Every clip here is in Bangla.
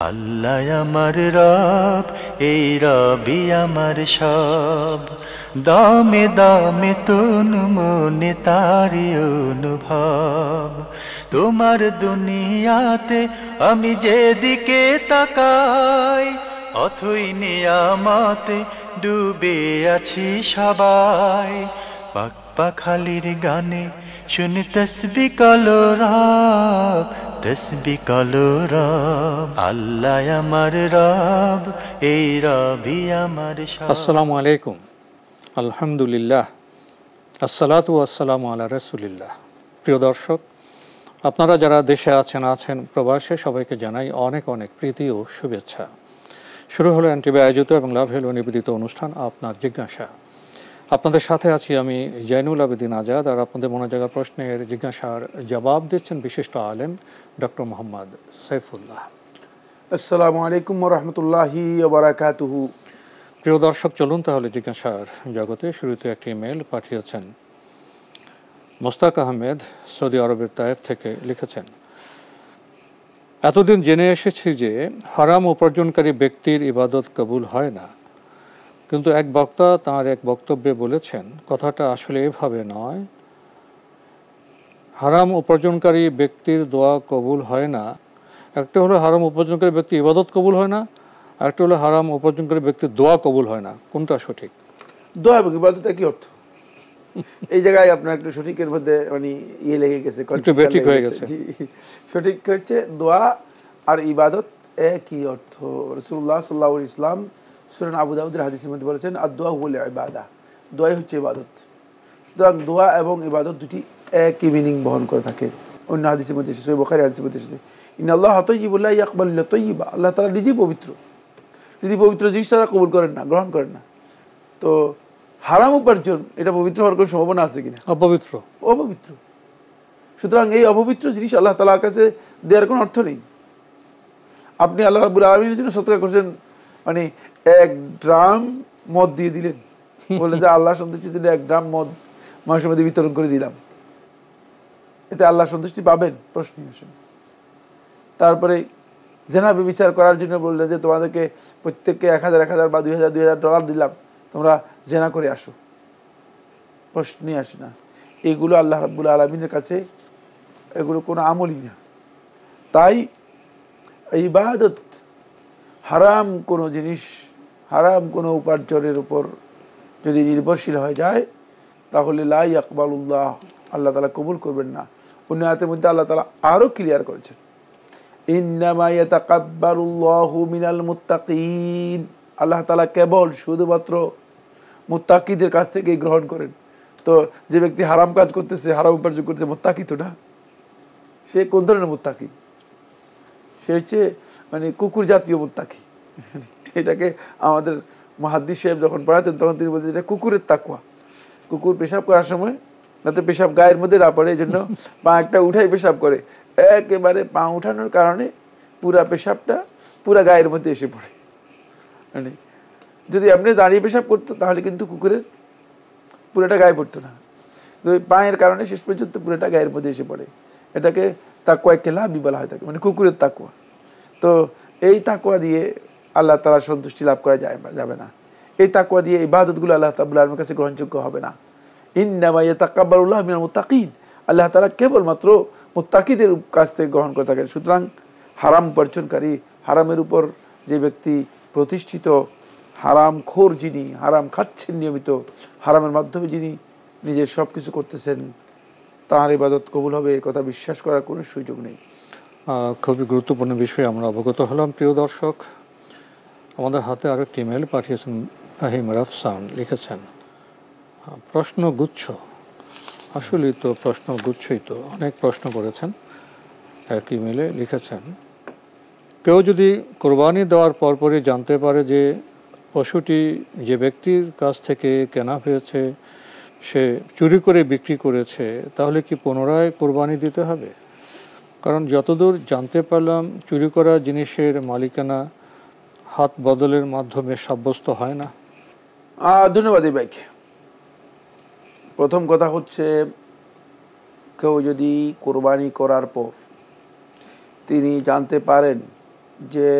আল্লাহ আমার রব, এই রবি আমার সব। দামে দামে তন মনে তারি অনুভব। তোমার দুনিয়াতে আমি যেদিকে তাকাই, অথই নিয়ামতে ডুবে আছি সবাই। পাক পাখালির গানে শুনি তসবিহ কলরব, তসবিহ কলরব। আল্লাহ আমার রব, এই রবি আমার সব। আসসালামু আলাইকুম, আলহামদুলিল্লাহ, আসসালাতু ওয়াসসালামু আলা রাসূলিল্লাহ। প্রিয় দর্শক, আপনারা যারা দেশে আছেন প্রবাসে, সবাইকে জানাই অনেক অনেক প্রীতি ও শুভেচ্ছা। শুরু হলো এনটিভি আয়োজিত এবং লাভ হেলো নিবেদিত অনুষ্ঠান আপনার জিজ্ঞাসা। আপনাদের সাথে আছি আমি জয়নুল আবেদিন আজাদ, আর আপনাদের মনে জায়গা প্রশ্নের জিজ্ঞাসার জবাব দিচ্ছেন বিশিষ্ট আলেম ডক্টর মোহাম্মদ সাইফুল্লাহ। আসসালামু আলাইকুম ওয়া রাহমাতুল্লাহি ওয়া বারাকাতুহু। প্রিয় দর্শক, চলুন তাহলে জিজ্ঞাসার জগতে। শুরুতে একটি ইমেল পাঠিয়েছেন মোস্তাক আহমেদ, সৌদি আরবের তায়েফ থেকে। লিখেছেন, এতদিন জেনে এসেছি যে হারাম উপার্জনকারী ব্যক্তির ইবাদত কবুল হয় না, কিন্তু এক বক্তা তাঁর এক বক্তব্যে বলেছেন কথাটা আসলে এভাবে নয়। হারাম উপার্জনকারী ব্যক্তির দোয়া কবুল হয় না, একটা হলো হারাম উপার্জনকারী ব্যক্তির ইবাদত কবুল হয় না, আর একটা হলো হারাম উপার্জনকারী ব্যক্তির দোয়া কবুল হয় না। কোনটা সঠিক? দোয়া এবং ইবাদত কি অর্থ? এই জায়গায় আপনার একটু সঠিকের মধ্যে মানে লেগে গেছে, একটু বেঠিক হয়ে গেছে। জি, সঠিক হচ্ছে দোয়া আর ইবাদত একই অর্থ। রাসূলুল্লাহ সাল্লাল্লাহু আলাইহি ওয়াসাল্লাম সূরা আবু দাউদের হাদিসের মধ্যে বলেছেন, আদ-দুআ হুয়াল ইবাদা, দোয়াই হচ্ছে ইবাদত। সুতরাং দোয়া এবং ইবাদত দুটি একই মিনিং বহন করে থাকে। অন্য হাদিসের মধ্যে এসেছে, সহিহ বুখারী হাদিসের মধ্যে এসেছে, ইন্নাল্লাহা তাইয়্যিবুন লা ইয়াকবালু ইল্লা তাইয়্যিবা। আল্লাহ তাআলা নিজেই পবিত্র, তিনি পবিত্র জিনিস তারা কবুল করেন না, গ্রহণ করেন না। তো হারাম উপার্জন, এটা পবিত্র হওয়ার কোনো সম্ভাবনা আছে কিনা? অপবিত্র, অপবিত্র। সুতরাং এই অপবিত্র জিনিস আল্লাহ তাআলার কাছে দেওয়ার কোনো অর্থ নেই। আপনি আল্লাহ রাব্বুল আলামিনের জন্য সদকা করছেন, মানে 1 ড্রাম মদ দিয়ে দিলেন, বলে যে আল্লাহ সন্তুষ্টির জন্য 1 ড্রাম মদ মানুষের মধ্যে বিতরণ করে দিলাম, এতে আল্লাহ সন্তুষ্টি পাবেন? প্রশ্নই আসে। তারপরে জেনা বিচার করার জন্য বললে যে তোমাদেরকে প্রত্যেককে 1000 বা 2000 ডলার দিলাম, তোমরা জেনা করে আসো, প্রশ্নই আসে না। এগুলো আল্লাহ রাব্বুল আলামিনের কাছে এগুলো কোনো আমলই না। তাই ইবাদত, হারাম কোনো জিনিস, হারাম কোনো উপার্জনের উপর যদি নির্ভরশীল হয়ে যায়, তাহলে লা ইয়াকবালুল্লাহ, আল্লাহ তাআলা কবুল করবেন না। অন্য আয়াতের মধ্যে আল্লাহ তাআলা আরও ক্লিয়ার করেছেন, ইন্নামা ইয়াতাকাব্বালুল্লাহু মিনাল মুত্তাকিন, আল্লাহ তাআলা কেবল শুধুমাত্র মুত্তাকিদের কাছ থেকেই গ্রহণ করেন। তো যে ব্যক্তি হারাম কাজ করতেছে, হারাম উপার্জন করতেছে, মুত্তাকি তো না। সে কোন ধরনের মুত্তাকি? সে হচ্ছে মানে কুকুর জাতীয় মুত্তাকি। এটাকে আমাদের মুহাদ্দিস সাহেব যখন পড়াতেন তখন তিনি বলতেন এটা কুকুরের তাকওয়া। কুকুর পেশাব করার সময় যাতে পেশাব গায়ের মধ্যে না পড়ে, এই জন্য পা একটা উঠাই পেশাব করে। একেবারে পা উঠানোর কারণে পুরা পেশাবটা পুরা গায়ের মধ্যে এসে পড়ে। মানে যদি আপনি দাঁড়িয়ে পেশাব করতো তাহলে কিন্তু কুকুরের পুরোটা গায়ে পড়তো না, পায়ের কারণে শেষ পর্যন্ত পুরোটা গায়ের মধ্যে এসে পড়ে। এটাকে তাকওয়া কেলাবি বলা হয় থাকে, মানে কুকুরের তাকওয়া। তো এই তাকওয়া দিয়ে আল্লাহ তাআলার সন্তুষ্টি লাভ করা যাবে না। এই তাকওয়া দিয়ে ইবাদতগুলো আল্লাহ রাব্বুল আলামিনের কাছে গ্রহণযোগ্য হবে না। ইন্নামা ইয়াতাকাব্বালুল্লাহু মিনাল মুত্তাকিন, আল্লাহ তাআলা কেবলমাত্র মুত্তাকিদের কাছ থেকে গ্রহণ করে থাকেন। সুতরাং হারাম উপার্জনকারী, হারামের উপর যে ব্যক্তি প্রতিষ্ঠিত, হারাম খোর যিনি, হারাম খাচ্ছেন নিয়মিত, হারামের মাধ্যমে যিনি নিজের সব কিছু করতেছেন, তাঁর ইবাদত কবুল হবে এ কথা বিশ্বাস করার কোনো সুযোগ নেই। খুবই গুরুত্বপূর্ণ বিষয়ে আমরা অবগত হলাম। প্রিয় দর্শক, আমাদের হাতে আরও একটি ইমেল পাঠিয়েছেন ফাহিম রাফসান। লিখেছেন, প্রশ্নগুচ্ছ। আসলেই তো প্রশ্নগুচ্ছই তো, অনেক প্রশ্ন করেছেন এক ইমেলে। লিখেছেন, কেউ যদি কোরবানি দেওয়ার পরপরই জানতে পারে যে পশুটি যে ব্যক্তির কাছ থেকে কেনা হয়েছে সে চুরি করে বিক্রি করেছে, তাহলে কি পুনরায় কোরবানি দিতে হবে? কারণ যতদূর জানতে পারলাম চুরি করা জিনিসের মালিকানা হাত বদলের মাধ্যমে সাব্যস্ত হয় না। ধন্যবাদ এই ভাইকে। প্রথম কথা হচ্ছে, কেউ যদি কোরবানি করার পর তিনি জানতে পারেন যে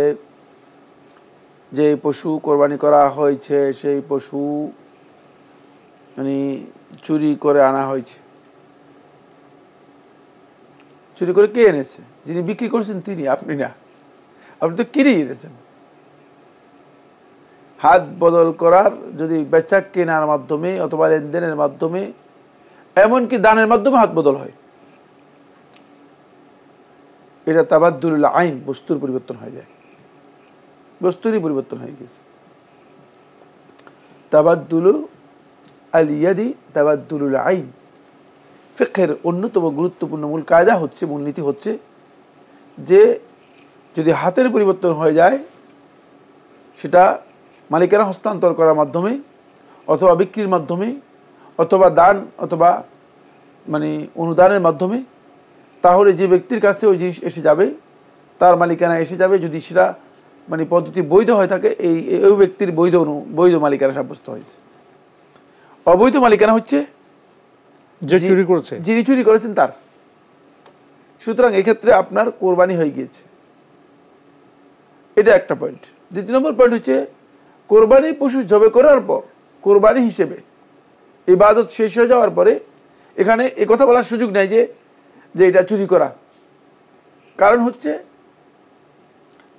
যে পশু কোরবানি করা হয়েছে সেই পশু মানে চুরি করে আনা হয়েছে। চুরি করে কে এনেছে? যিনি বিক্রি করছেন তিনি, আপনি না। আপনি তো কিনে এনেছেন। হাত বদল করার যদি বেচা কেনার মাধ্যমে অথবা লেনদেনের মাধ্যমে, এমনকি দানের মাধ্যমে হাত বদল হয়, এটা তাবাদ্দুলুল আইন, বস্তুর পরিবর্তন হয়ে যায়, বস্তুরই পরিবর্তন হয়ে গেছে। তাবাদ্দুলু আল ইয়াদি তাবাদ্দুলুল আইন। ফিকহের অন্যতম গুরুত্বপূর্ণ মূল কায়দা হচ্ছে, মূলনীতি হচ্ছে যে যদি হাতের পরিবর্তন হয়ে যায় সেটা মালিকানা হস্তান্তর করার মাধ্যমে অথবা বিক্রির মাধ্যমে অথবা দান অথবা মানে অনুদানের মাধ্যমে, তাহলে যে ব্যক্তির কাছে ওই জিনিস এসে যাবে, তার মালিকানা এসে যাবে, যদি সেটা মানে পদ্ধতি বৈধ হয়ে থাকে, এই ব্যক্তির বৈধ মালিকানা সাব্যস্ত হয়েছে। অবৈধ মালিকানা হচ্ছে যে চুরি করেছে, যিনি চুরি করেছেন তার। সুতরাং এক্ষেত্রে আপনার কোরবানি হয়ে গিয়েছে, এটা একটা পয়েন্ট। দ্বিতীয় নম্বর পয়েন্ট হচ্ছে কোরবানির পশু জবে করার পর কোরবানি হিসেবে ইবাদত শেষ হয়ে যাওয়ার পরে এখানে এ কথা বলার সুযোগ নেই যে এটা চুরি করা। কারণ হচ্ছে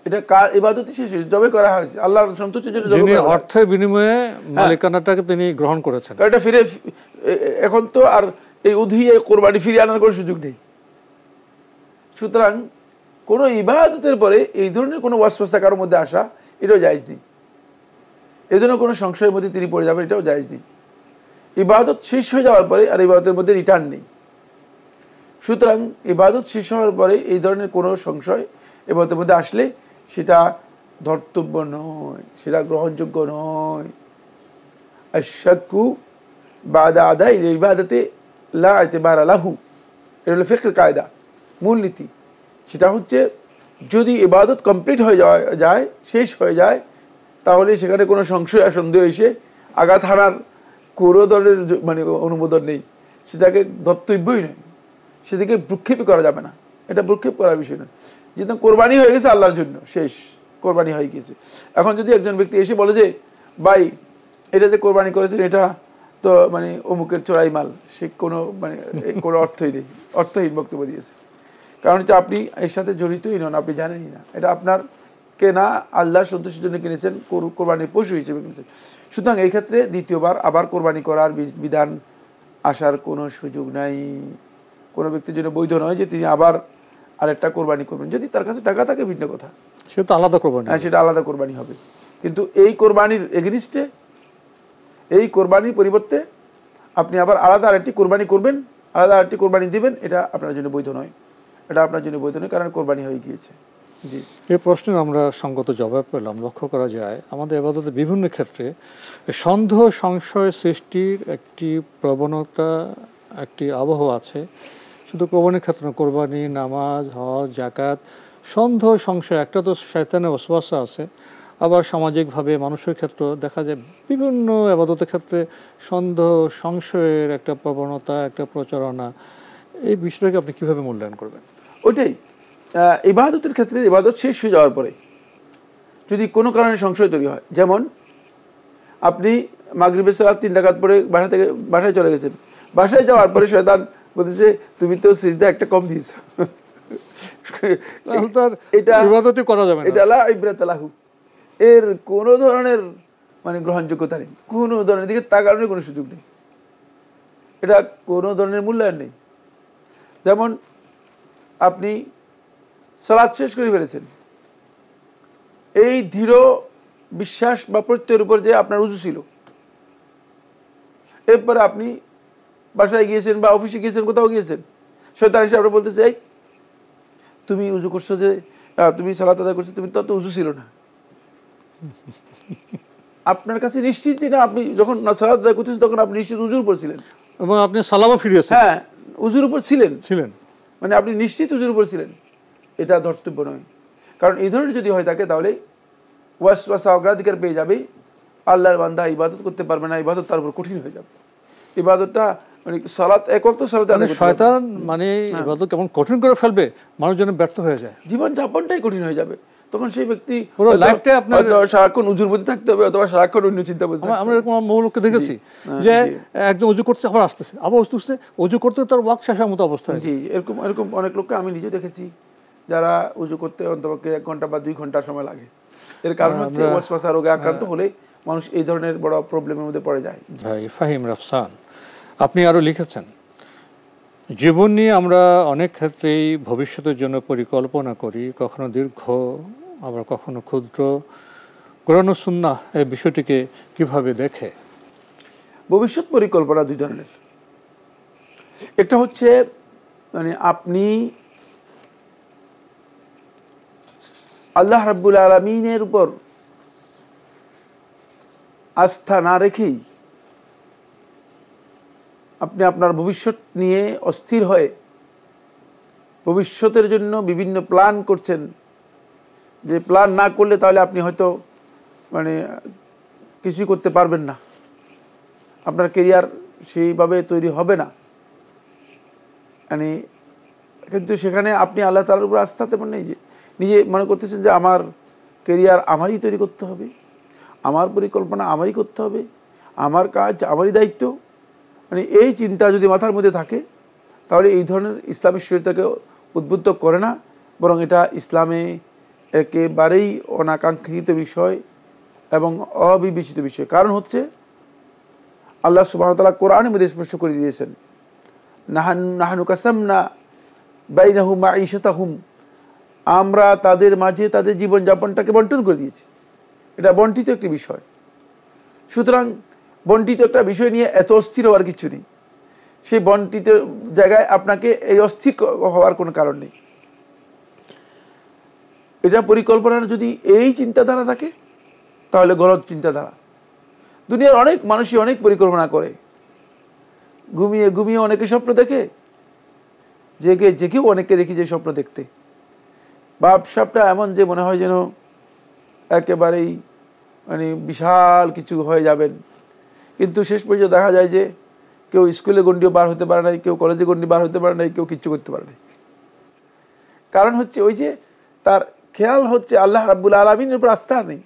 এটা ইবাদত শেষ হয়েছে, জবে করা হয়েছে আল্লাহর সন্তুষ্টির জন্য, যিনি অর্থের বিনিময়ে মালিকানাটাকে তিনি গ্রহণ করেছেন। এটা ফিরে এখন তো আর এই উধিয়ে কোরবানি ফিরিয়ে আনার কোনো সুযোগ নেই। সুতরাং কোনো ইবাদতের পরে এই ধরনের কোনো ওয়াসওয়াসা কারোর মধ্যে আসা, এটাও জায়েজ নেই। এই জন্য কোনো সংশয়ের মধ্যে তিনি পড়ে যাবেন, এটাও জায়েজ নেই। ইবাদত শেষ হয়ে যাওয়ার পরে আর ইবাদতের মধ্যে রিটার্ন নেই। সুতরাং ইবাদত শেষ হওয়ার পরে এই ধরনের কোনো সংশয় ইবাদতের মধ্যে আসলে সেটা ধর্তব্য নয়, সেটা গ্রহণযোগ্য নয়। আশ-শাক্কু বাদা আদাই ইবাদাতে লা ইতিবারা লাহু, এটা হলো ফিকহের কায়দা, মূলনীতি। সেটা হচ্ছে যদি ইবাদত কমপ্লিট হয়ে যায়, শেষ হয়ে যায়, তাহলে সেখানে কোনো সংশয় আর সন্দেহ এসে আঘাত হানার কোনো ধরনের মানে অনুমোদন নেই, সেটাকে ধর্তব্যই নয়, সেদিকে ভ্রুক্ষেপই করা যাবে না। এটা ভ্রুক্ষেপ করার বিষয় নয়। যেহেতু কোরবানি হয়ে গেছে আল্লাহর জন্য, শেষ, কোরবানি হয়ে গেছে। এখন যদি একজন ব্যক্তি এসে বলে যে ভাই এটা যে কোরবানি করেছেন এটা তো মানে অমুকের চোরাই মাল, সে কোনো মানে কোনো অর্থই নেই, অর্থহীন বক্তব্য দিয়েছে। কারণ হচ্ছে আপনি এর সাথে জড়িতই নন, আপনি জানেনই না, এটা আপনার কেনা আল্লাহর সন্তুষ্টির জন্য কিনেছেন, কোরবানির পশু হিসেবে কিনেছেন। সুতরাং এই ক্ষেত্রে দ্বিতীয়বার আবার কোরবানি করার বিধান আসার কোনো সুযোগ নাই। কোনো ব্যক্তির জন্য বৈধ নয় যে তিনি আবার আরেকটা কোরবানি করবেন। যদি তার কাছে টাকা থাকে ভিন্ন কথা, সেটা আলাদা কোরবানি, হ্যাঁ সেটা আলাদা কোরবানি হবে। কিন্তু এই কোরবানির এগেনিস্টে, এই কোরবানির পরিবর্তে আপনি আবার আলাদা আরেকটি কোরবানি করবেন, আলাদা আরেকটি কোরবানি দিবেন, এটা আপনার জন্য বৈধ নয়। এটা আপনার জন্য বৈধ নয়, কারণ কোরবানি হয়ে গিয়েছে। জি, এই প্রশ্নের আমরা সঙ্গত জবাব পেলাম। লক্ষ্য করা যায় আমাদের ইবাদতের বিভিন্ন ক্ষেত্রে সন্দেহ সংশয় সৃষ্টির একটি প্রবণতা, একটি আবহ আছে। শুধু কোরবানির ক্ষেত্রে না, কোরবানি, নামাজ, হজ, জাকাত, সন্দেহ সংশয় একটা তো শয়তানের ওয়াসওয়াসা আছে। আবার সামাজিকভাবে মানুষের ক্ষেত্রে দেখা যায় বিভিন্ন ইবাদতের ক্ষেত্রে সন্দেহ সংশয়ের একটা প্রবণতা, একটা প্রচারণা। এই বিষয়টাকে আপনি কীভাবে মূল্যায়ন করবেন? ওইটাই ইবাদতের ক্ষেত্রে, ইবাদত শেষ হয়ে যাওয়ার পরে যদি কোনো কারণে সংশয় তৈরি হয়, যেমন আপনি মাগরিবের সালাত 3 রাকাত পরে বাসায় চলে গেছেন, বাসায় যাওয়ার পরে শয়তান বলতেছে তুমি তো সিজদা একটা কম দিয়েছো, এটা ইবাদতই করা যাবে না, এটা লা ইবরাত লাহু, এর কোনো ধরনের মানে গ্রহণযোগ্যতা নেই, কোনো ধরনের দিকে তাকানোর কোনো সুযোগ নেই, এটা কোনো ধরনের মূল্যায়ন নেই। যেমন আপনি সালাত শেষ করে ফেলেছেন, এই দৃঢ় বিশ্বাস বা প্রত্যয়ের উপর যে আপনার উযু ছিল, এরপরে আপনি বাসায় গিয়েছেন বা অফিসে গিয়েছেন, কোথাও গিয়েছেন, শয়তান এসে আপনার বলতেছে এই তুমি উযু করছো, যে তুমি সালাত আদায় করছো, তুমি তো উযু ছিল না। আপনার কাছে নিশ্চিত যে না, আপনি যখন সালাত আদায় করতেছেন তখন আপনি নিশ্চিত উযুর উপর ছিলেন এবং আপনি সালামও ফিরিয়েছেন, হ্যাঁ উযুর উপর ছিলেন, মানে আপনি নিশ্চিত উযুর উপর ছিলেন, এটা ধর্তব্য নয়। কারণ এই ধরনের যদি হয় থাকে তাহলে ওয়াসওয়াসা অগ্রাধিকার পেয়ে যাবে, আল্লাহর বান্দা ইবাদত করতে পারবে না, ইবাদত তার উপর কঠিন হয়ে যাবে। ইবাদতটা মানে সালাত এক ওয়াক্ত সালাত আদায় করতে পারবে, শয়তান মানে ইবাদত কেমন কঠিন করে ফেলবে, মানুষ যেন ব্যর্থ হয়ে যায়, জীবন যাপনটাই কঠিন হয়ে যাবে। তখন সেই ব্যক্তি পুরো লাইফটাই আপনার সারাক্ষণ উজুর মধ্যে থাকতে হবে অথবা সারাক্ষণ অন্য চিন্তা করতে হবে। আমরা এরকম বহু লোককে দেখেছি যে একদম উজু করতে আবার আসতেছে, আবার আসতে উজু করতে তার ওয়াক্ত শেষের মতো অবস্থা। জি, এরকম এরকম অনেক লোককে আমি নিজে দেখেছি যারা উজু করতে অন্তপক্ষে 1 ঘন্টা বা 2 ঘন্টা সময় লাগে। এর কারণ হচ্ছে ওয়াসওয়াসা রোগে আক্রান্ত হলে মানুষ এই ধরনের বড় প্রবলেমের মধ্যে পড়ে যায়। ভাই ফাহিম রাফসান, আপনি আরো লিখেছেন, জীবন নিয়ে আমরা অনেক ক্ষেত্রেই ভবিষ্যতের জন্য পরিকল্পনা করি, কখনো দীর্ঘ আবার কখনো ক্ষুদ্র। কোরআন ও সুন্নাহ এই বিষয়টিকে কিভাবে দেখে? ভবিষ্যৎ পরিকল্পনা 2 ধরনের। একটা হচ্ছে মানে আপনি আল্লাহ রাব্বুল আলামিনের উপর আস্থা না রেখেই আপনি আপনার ভবিষ্যৎ নিয়ে অস্থির হয়ে ভবিষ্যতের জন্য বিভিন্ন প্ল্যান করছেন, যে প্ল্যান না করলে তাহলে আপনি হয়তো মানে কিছুই করতে পারবেন না, আপনার কেরিয়ার সেইভাবে তৈরি হবে না। মানে কিন্তু সেখানে আপনি আল্লাহ তাআলার উপর আস্থা তেমন নেই, যে নিজে মনে করতেছেন যে আমার কেরিয়ার আমারই তৈরি করতে হবে, আমার পরিকল্পনা আমারই করতে হবে, আমার কাজ আমারই দায়িত্ব। মানে এই চিন্তা যদি মাথার মধ্যে থাকে তাহলে এই ধরনের ইসলামী শরীয়তকে উদ্বুদ্ধ করে না, বরং এটা ইসলামে একেবারেই অনাকাঙ্ক্ষিত বিষয় এবং অবিবেচিত বিষয়। কারণ হচ্ছে আল্লাহ সুবহানাহু ওয়া তাআলা কোরআনের মধ্যে স্পষ্ট করে দিয়েছেন, নাহনু কাসামনা বাইনাহুম মাঈশাতাহুম, আমরা তাদের মাঝে তাদের জীবনযাপনটাকে বন্টন করে দিয়েছি। এটা বন্টিত একটি বিষয়। সুতরাং বন্টিত একটা বিষয় নিয়ে এত অস্থির হওয়ার কিছু নেই। সেই বন্টিত জায়গায় আপনাকে এই অস্থির হওয়ার কোনো কারণ নেই। এটা পরিকল্পনার যদি এই চিন্তাধারা থাকে তাহলে গলদ চিন্তাধারা। দুনিয়ার অনেক মানুষই অনেক পরিকল্পনা করে, ঘুমিয়ে ঘুমিয়ে অনেকে স্বপ্ন দেখে, জেগে জেগেও অনেকে দেখি যে স্বপ্ন দেখতে। ভাবসাবটা এমন যে মনে হয় যেন একেবারেই মানে বিশাল কিছু হয়ে যাবেন, কিন্তু শেষ পর্যন্ত দেখা যায় যে কেউ স্কুলে গণ্ডিও বার হতে পারে নাই, কেউ কলেজে গণ্ডি বার হতে পারে নাই, কেউ কিচ্ছু করতে পারে নাই। কারণ হচ্ছে ওই যে তার খেয়াল হচ্ছে আল্লাহ রাব্বুল আলামিনের উপর আস্থা নেই,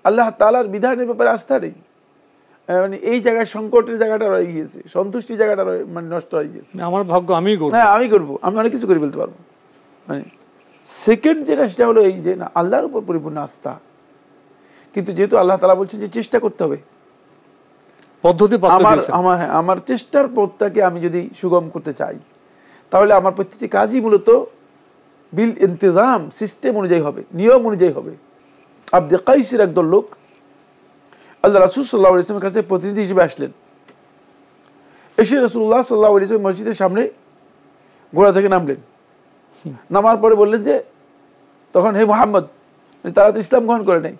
আল্লাহ তাআলার বিধানের ব্যাপারে আস্থা নেই। মানে এই জায়গায় সংকটের জায়গাটা রয়ে গিয়েছে, সন্তুষ্টির জায়গাটা মানে নষ্ট হয়ে গিয়েছে। আমার ভাগ্য আমি করব, হ্যাঁ আমি করবো, আমি অনেক কিছু করে ফেলতে পারবো। মানে সেকেন্ড যেটা সেটা হলো এই যে না, আল্লাহর উপর পরিপূর্ণ আস্থা। কিন্তু যেহেতু আল্লাহ তাআলা বলছেন যে চেষ্টা করতে হবে, পদ্ধতি আমার চেষ্টার পথটাকে আমি যদি সুগম করতে চাই তাহলে আমার প্রত্যেকটি কাজই মূলত বিল ইন্তেজাম, সিস্টেম অনুযায়ী হবে, নিয়ম অনুযায়ী হবে। আব্দে কাইসের একদল লোক আল্লাহ রাসূল সাল্লাল্লাহু আলাইহি ওয়াসাল্লামের কাছে প্রতিনিধি হিসেবে আসলেন। এসে রাসূলুল্লাহ সাল্লাল্লাহু আলাইহি ওয়াসাল্লাম মসজিদের সামনে ঘোড়া থেকে নামলেন। নামার পরে বললেন যে, তখন হে মুহাম্মদ, তারা তো ইসলাম গ্রহণ করে নাই।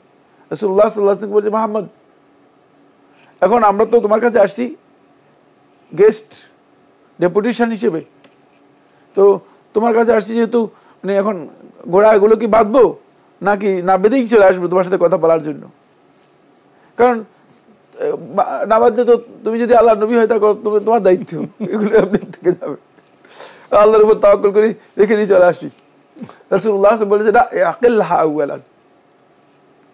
রাসূলুল্লাহ সাল্লাল্লাহু আলাইহি ওয়াসাল্লাম বলছে, মুহাম্মদ, এখন আমরা তো তোমার কাছে আসছি গেস্ট ডেপুটেশন হিসেবে, তো তোমার কাছে আসছি যেহেতু, মানে এখন ঘোড়াগুলো কি বাঁধবো নাকি না বেঁধেই চলে আসবো তোমার সাথে কথা বলার জন্য? কারণ না বাঁধলে তো তুমি যদি আল্লাহ নবী হয় থাকো তোমার দায়িত্ব, এগুলো আপনি থেকে যাবে। আল্লাহর উপর তাওয়াক্কুল করে রেখে দিয়ে চলে আসি। রাসূলুল্লাহ বলেছে না, আকিল্লাহা আউয়ালান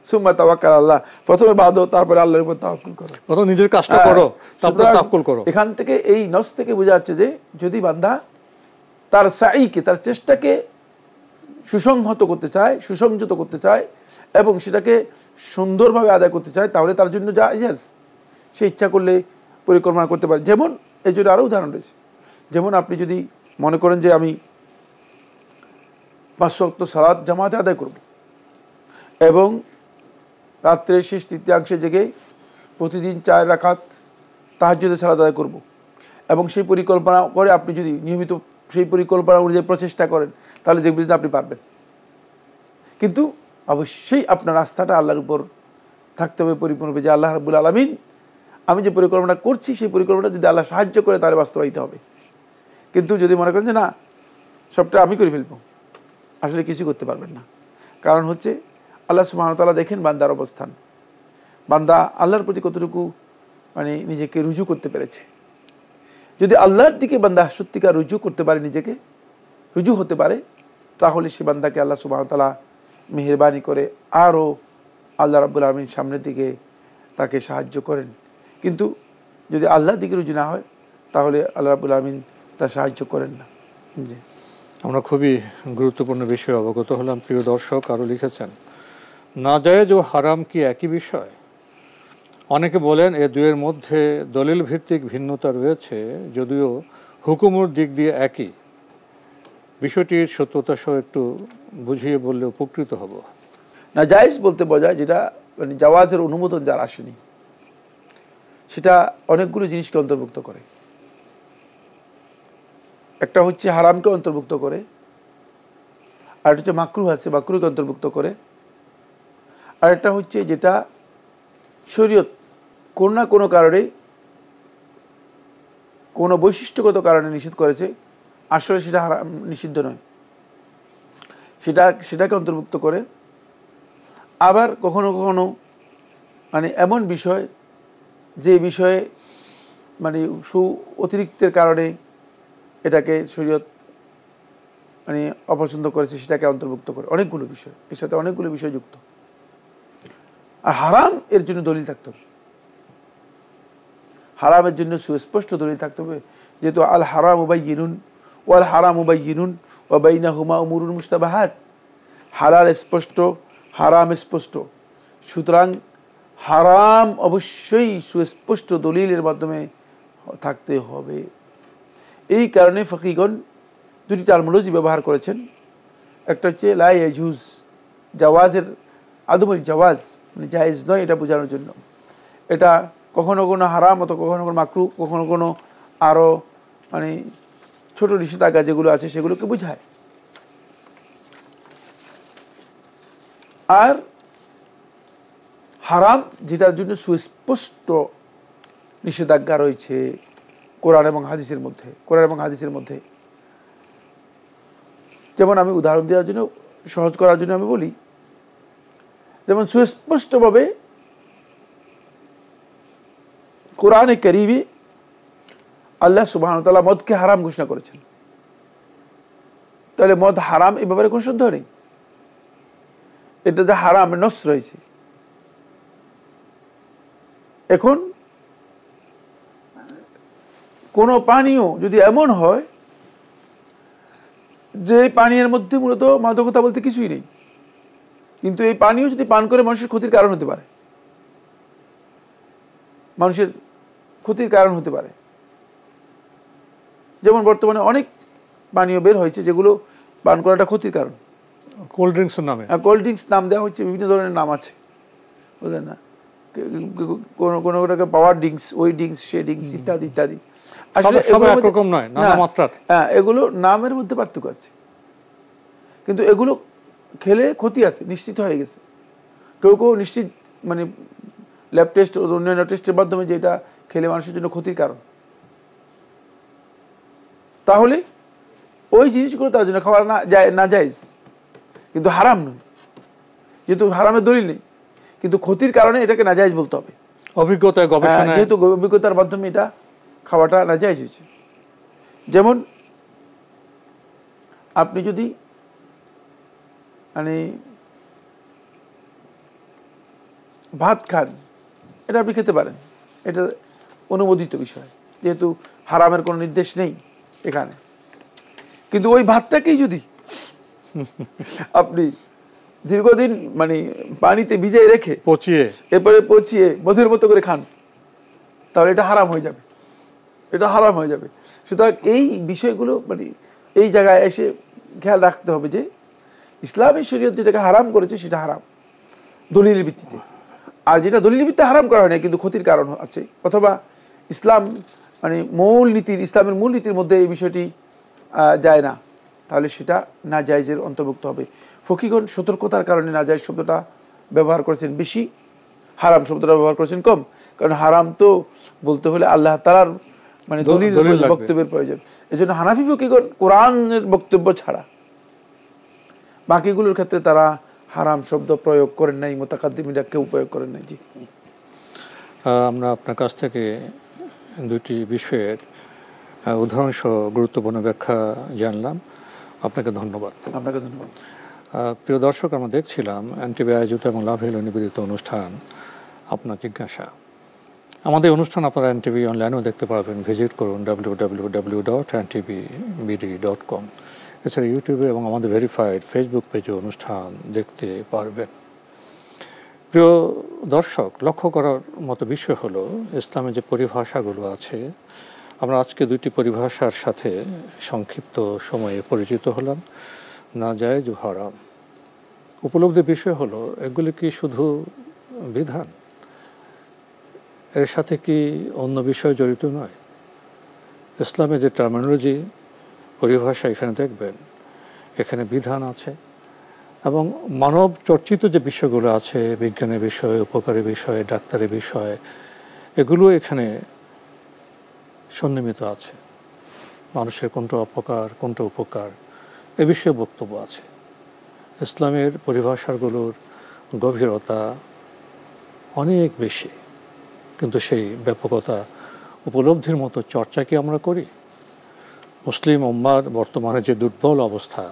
সুম্মা তাওয়াক্কাল আল্লাহ, প্রথমে বাঁধো তারপরে আল্লাহর উপর তাওয়াক্কুল করো, প্রথমে নিজের কাজটা করো তারপরে তাওয়াক্কুল করো। এখান থেকে এই নস থেকে বোঝা যাচ্ছে যে যদি বান্দা তার সাইকে, তার চেষ্টাকে সুসংহত করতে চায়, সুসংযত করতে চায় এবং সেটাকে সুন্দরভাবে আদায় করতে চায়, তাহলে তার জন্য জায়েজ, সে ইচ্ছা করলে পরিকল্পনা করতে পারে। যেমন এই জন্য আরও উদাহরণ রয়েছে। যেমন আপনি যদি মনে করেন যে আমি 5 ওয়াক্ত সালাত জামাতে আদায় করব এবং রাত্রের শেষ তৃতীয়াংশে জেগে প্রতিদিন 4 রাকাত তাহাজ্জুদের সালাত আদায় করব, এবং সেই পরিকল্পনা করে আপনি যদি নিয়মিত সেই পরিকল্পনা অনুযায়ী প্রচেষ্টা করেন তাহলে দেখবেন যে আপনি পারবেন। কিন্তু অবশ্যই আপনার আস্থাটা আল্লাহর উপর থাকতে হবে পরিপূর্ণভাবে, যে আল্লাহ রাব্বুল আলামিন আমি যে পরিকল্পনা করছি সেই পরিকল্পনা যদি আল্লাহ সাহায্য করে তাহলে বাস্তবায়িত হবে। কিন্তু যদি মনে করেন যে না সবটা আমি করে ফেলবো, আসলে কিছু করতে পারবেন না। কারণ হচ্ছে আল্লাহ সুবহানাহু ওয়া তাআলা দেখেন বান্দার অবস্থান, বান্দা আল্লাহর প্রতি কতটুকু মানে নিজেকে রুজু করতে পেরেছে। যদি আল্লাহর দিকে বান্দা সত্যিকার রুজু করতে পারে, নিজেকে রুজু হতে পারে, তাহলে সে বান্দাকে আল্লাহ সুবহানাহু ওয়া তাআলা মেহেরবানি করে আরও আল্লাহ রাব্বুল আলামিন সামনের দিকে তাকে সাহায্য করেন। কিন্তু যদি আল্লাহর দিকে রুজু না হয় তাহলে আল্লাহ রাব্বুল আলামিন তার সাহায্য করেন না। জি, আমরা খুবই গুরুত্বপূর্ণ বিষয়ে অবগত হলাম। প্রিয় দর্শক আরও লিখেছেন, নাজায়েজ ও হারাম কি একই বিষয়? অনেকে বলেন এ দুয়ের মধ্যে দলিল ভিত্তিক ভিন্নতা রয়েছে, যদিও হুকুমের দিক দিয়ে একই। বিষয়টির সত্যতা সহ একটু বুঝিয়ে বললে উপকৃত হব। নাজায়েজ বলতে বোঝায় যেটা মানে জাওয়াজের অনুমোদন যার আসেনি, সেটা অনেকগুলো জিনিসকে অন্তর্ভুক্ত করে। একটা হচ্ছে হারামকে অন্তর্ভুক্ত করে, আর একটা হচ্ছে মাকরুহ আছে, মাকরুহকে অন্তর্ভুক্ত করে, আর একটা হচ্ছে যেটা শরীয়ত কোনো না কোনো কারণে, কোনো বৈশিষ্ট্যগত কারণে নিষেধ করেছে, আসলে সেটা হারাম নিষিদ্ধ নয়, সেটাকে অন্তর্ভুক্ত করে। আবার কখনো কখনো মানে এমন বিষয় যে বিষয়ে মানে অতিরিক্তের কারণে এটাকে শরীয়ত মানে অপছন্দ করেছে, সেটাকে অন্তর্ভুক্ত করে। অনেকগুলো বিষয়, এর সাথে অনেকগুলো বিষয় যুক্ত। আর হারাম এর জন্য দলিল থাকতে হবে, হারামের জন্য সুস্পষ্ট দলিল থাকতে হবে, যেহেতু আল হারাম বায়্যিনুন ওয়াল হারাম বায়্যিনুন ওয়া বাইনাহুমা উমুরুন মুশতাবাহাত। হালাল স্পষ্ট, হারাম স্পষ্ট, সুতরাং হারাম অবশ্যই সুস্পষ্ট দলিলের মাধ্যমে থাকতে হবে। এই কারণে ফকিগণ দুটি টার্মিনোলজি ব্যবহার করেছেন। একটা হচ্ছে লা ইয়াজুজ, জাওয়াজের আদমুল জাওয়াজ, মানে জায়েজ নয় এটা বোঝানোর জন্য। এটা কখনো কোনো হারাম, অথবা কখনো কোনো মাকরুহ, কখনো কোনো আরও মানে ছোট নিষেধাজ্ঞা যেগুলো আছে সেগুলোকে বোঝায়। আর হারাম যেটার জন্য সুস্পষ্ট নিষেধাজ্ঞা রয়েছে কোরআন এবং হাদিসের মধ্যে। যেমন আমি উদাহরণ দেওয়ার জন্য, সহজ করার জন্য আমি বলি, যেমন সুস্পষ্টভাবে কোরআনে কারীমে আল্লাহ সুবহানাহু ওয়া তাআলা মদকে হারাম ঘোষণা করেছেন। তাহলে মদ হারাম এই ব্যাপারে কোনো সন্দেহ নেই, এটা যে হারাম নস রয়েছে। এখন কোনো পানীয় যদি এমন হয় যে পানীয়ের মধ্যে মূলত মাদকতা বলতে কিছুই নেই, কিন্তু এই পানীয় যদি পান করে মানুষের ক্ষতির কারণ হতে পারে, যেমন বর্তমানে অনেক পানীয় বের হয়েছে যেগুলো পান করাটা ক্ষতির কারণ। কোল্ড ড্রিঙ্কসের নামে, কোল্ড ড্রিঙ্কস নাম দেওয়া হচ্ছে, বিভিন্ন ধরনের নাম আছে, বুঝলেন না? কোনো পাওয়ার ড্রিঙ্কস, ওই ড্রিঙ্কস, সে ড্রিঙ্কস, ইত্যাদি ইত্যাদি। আসলে হ্যাঁ, এগুলো নামের মধ্যে পার্থক্য আছে, কিন্তু এগুলো খেলে ক্ষতি আছে, নিশ্চিত হয়ে গেছে। কেউ নিশ্চিত মানে ল্যাব টেস্ট, অন্যান্য টেস্টের মাধ্যমে যে এটা খেলে মানুষের জন্য ক্ষতির কারণ, তাহলে ওই জিনিসগুলো তার জন্য খাওয়া না জায়েজ, কিন্তু হারাম নয়, যেহেতু হারামের দলিল নেই, কিন্তু ক্ষতির কারণে এটাকে নাজায়েজ বলতে হবে। অভিজ্ঞতায় গবেষণা, যেহেতু অভিজ্ঞতার মাধ্যমে এটা খাওয়াটা নাজায়েজ হয়েছে। যেমন আপনি যদি মানে ভাত খান, এটা আপনি খেতে পারেন, এটা অনুমোদিত বিষয়, যেহেতু হারামের কোনো নির্দেশ নেই এখানে। কিন্তু ওই ভাতটাকেই যদি আপনি দীর্ঘদিন মানে পানিতে ভিজিয়ে রেখে এরপরে পচিয়ে মধুর মতো করে খান, তাহলে এটা হারাম হয়ে যাবে। সুতরাং এই বিষয়গুলো মানে এই জায়গায় এসে খেয়াল রাখতে হবে যে ইসলামী শরীয়ত যেটাকে হারাম করেছে সেটা হারাম দলিলের ভিত্তিতে, আর যেটা দলিলের ভিত্তিতে হারাম করা হয় না কিন্তু ক্ষতির কারণ আছে, অথবা ইসলাম মানে ইসলামের মূল নীতির মধ্যে এই বিষয়টি যায় না, তাহলে সেটা নাজায়েজের অন্তর্ভুক্ত হবে। ফকিগণ সতর্কতার কারণে নাজায়েজ শব্দটা ব্যবহার করেছেন বেশি, হারাম শব্দটা ব্যবহার করেছেন কম। কারণ হারাম তো বলতে হলে আল্লাহ তাআলার মানে দলিল বক্তব্যের প্রয়োজন। এই জন্য হানাফি ফকিগণ কোরআনের বক্তব্য ছাড়া বাকিগুলোর ক্ষেত্রে তারা হারাম শব্দ প্রয়োগ করেন নাই, মুতাকাদ্দিমিনরা কেউ প্রয়োগ করেন নাই। জি, আমরা আপনার কাছ থেকে দুটি বিষয়ের উদাহরণসহ গুরুত্বপূর্ণ ব্যাখ্যা জানলাম। আপনাকে ধন্যবাদ। প্রিয় দর্শক, আমরা দেখছিলাম এনটিভি আয়োজিত এবং লাভেল নিবেদিত অনুষ্ঠান আপনার জিজ্ঞাসা। আমাদের অনুষ্ঠান আপনারা এনটিভি অনলাইনেও দেখতে পারবেন। ভিজিট করুন www.ntvbd.com। এছাড়া ইউটিউবে এবং আমাদের ভেরিফাইড ফেসবুক পেজে অনুষ্ঠান দেখতে পারবেন। প্রিয় দর্শক, লক্ষ্য করার মতো বিষয় হলো ইসলামের যে পরিভাষাগুলো আছে, আমরা আজকে দুইটি পরিভাষার সাথে সংক্ষিপ্ত সময়ে পরিচিত হলাম, নাজায়েজ ও হারাম। উপলব্ধির বিষয় হলো এগুলি কি শুধু বিধান, এর সাথে কি অন্য বিষয় জড়িত নয়? ইসলামের যে টার্মিনোলজি পরিভাষা এখানে দেখবেন, এখানে বিধান আছে এবং মানব চর্চিত যে বিষয়গুলো আছে, বিজ্ঞানের বিষয়, উপকারী বিষয়, ডাক্তারের বিষয়, এগুলো এখানে সন্নিহিত আছে। মানুষের কোনটা অপকার, কোনটা উপকার, এ বিষয়ে বক্তব্য আছে। ইসলামের পরিভাষাগুলোর গভীরতা অনেক বেশি, কিন্তু সেই ব্যাপকতা উপলব্ধির মতো চর্চা কি আমরা করি? মুসলিম উম্মার বর্তমানে যে দুর্বল অবস্থা,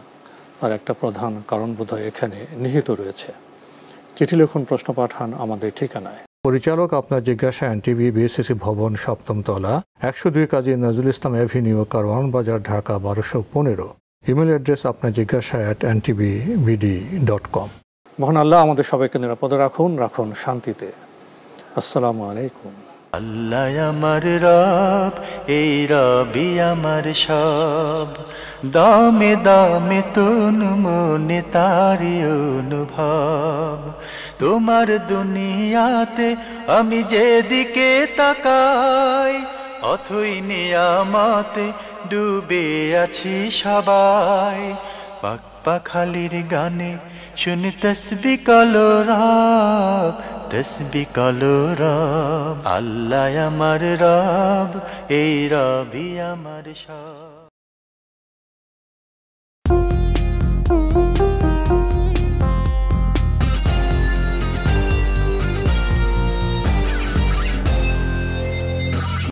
তার একটা প্রধান কারণ বোধহয় এখানে নিহিত রয়েছে। চিঠি লিখুন, প্রশ্ন পাঠান আমাদের ঠিকানায়। পরিচালক আপনার জিজ্ঞাসা, এনটিভি, বিএসসিসি ভবন, ৭ম তলা, ১০২ কাজী নজরুল ইসলাম অ্যাভিনিউ, কারওয়ান বাজার, ঢাকা ১২১৫। ইমেল অ্যাড্রেস আপনার জিজ্ঞাসা @ntvbd.com। মহান আল্লাহ আমাদের সবাইকে নিরাপদে রাখুন, রাখুন শান্তিতে। আসসালামু আলাইকুম। আল্লাহ আমার রব, এই রবি আমার সব, দামে দামে তন মনে তারি অনুভব। তোমার দুনিয়াতে আমি যেদিকে তাকাই, অথই নিয়ামতে ডুবে আছি সবাই। পাক পাখালির গানে শুনি তসবিহ কলরব, তসবিহ কলরব। আল্লাহ আমার রব, এই রবি আমার সব।